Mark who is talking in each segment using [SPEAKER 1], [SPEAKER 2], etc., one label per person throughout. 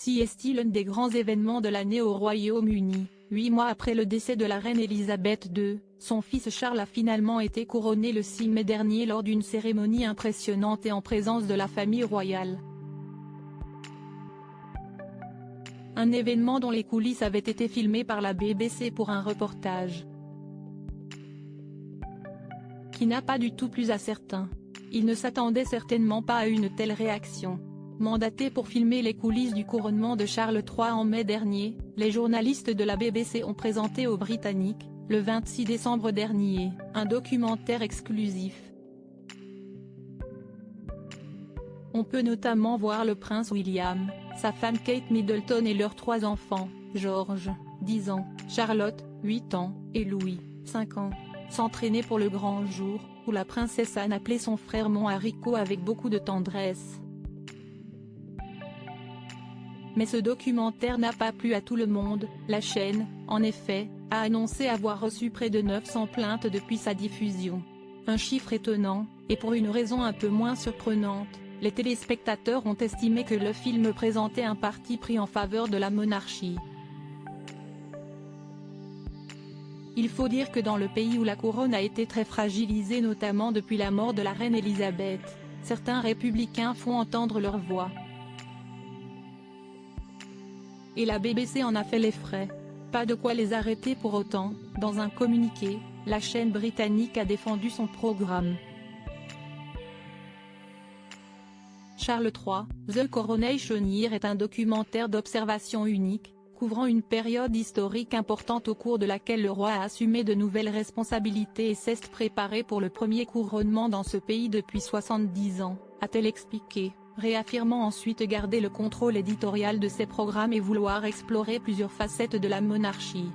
[SPEAKER 1] Si est-il un des grands événements de l'année au Royaume-Uni. 8 mois après le décès de la reine Elisabeth II, son fils Charles a finalement été couronné le 6 mai dernier lors d'une cérémonie impressionnante et en présence de la famille royale. Un événement dont les coulisses avaient été filmées par la BBC pour un reportage qui n'a pas du tout plu à certains. Ils ne s'attendaient certainement pas à une telle réaction. Mandatés pour filmer les coulisses du couronnement de Charles III en mai dernier, les journalistes de la BBC ont présenté aux Britanniques, le 26 décembre dernier, un documentaire exclusif. On peut notamment voir le prince William, sa femme Kate Middleton et leurs 3 enfants, George, 10 ans, Charlotte, 8 ans, et Louis, 5 ans, s'entraîner pour le grand jour, où la princesse Anne appelait son frère Mon Haricot avec beaucoup de tendresse. Mais ce documentaire n'a pas plu à tout le monde. La chaîne, en effet, a annoncé avoir reçu près de 900 plaintes depuis sa diffusion. Un chiffre étonnant, et pour une raison un peu moins surprenante, les téléspectateurs ont estimé que le film présentait un parti pris en faveur de la monarchie. Il faut dire que dans le pays où la couronne a été très fragilisée notamment depuis la mort de la reine Elisabeth, certains républicains font entendre leur voix. Et la BBC en a fait les frais. Pas de quoi les arrêter pour autant. Dans un communiqué, la chaîne britannique a défendu son programme. Charles III, The Coronation Year est un documentaire d'observation unique, couvrant une période historique importante au cours de laquelle le roi a assumé de nouvelles responsabilités et s'est préparé pour le premier couronnement dans ce pays depuis 70 ans, a-t-elle expliqué, réaffirmant ensuite garder le contrôle éditorial de ses programmes et vouloir explorer plusieurs facettes de la monarchie.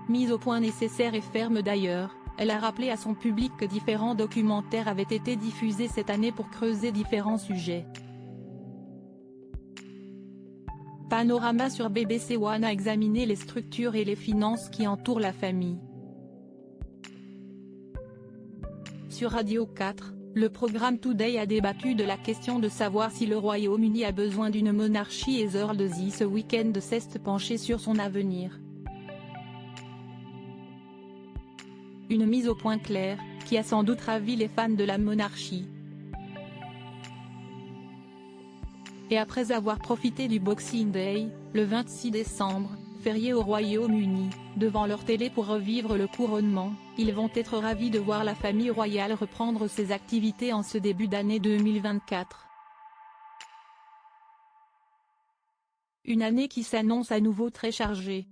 [SPEAKER 1] Mise au point nécessaire et ferme d'ailleurs, elle a rappelé à son public que différents documentaires avaient été diffusés cette année pour creuser différents sujets. Panorama sur BBC One a examiné les structures et les finances qui entourent la famille. Sur Radio 4, le programme Today a débattu de la question de savoir si le Royaume-Uni a besoin d'une monarchie et Earl Desi ce week-end s'est penché sur son avenir. Une mise au point claire, qui a sans doute ravi les fans de la monarchie. Et après avoir profité du Boxing Day, le 26 décembre, férié au Royaume-Uni, devant leur télé pour revivre le couronnement, ils vont être ravis de voir la famille royale reprendre ses activités en ce début d'année 2024. Une année qui s'annonce à nouveau très chargée.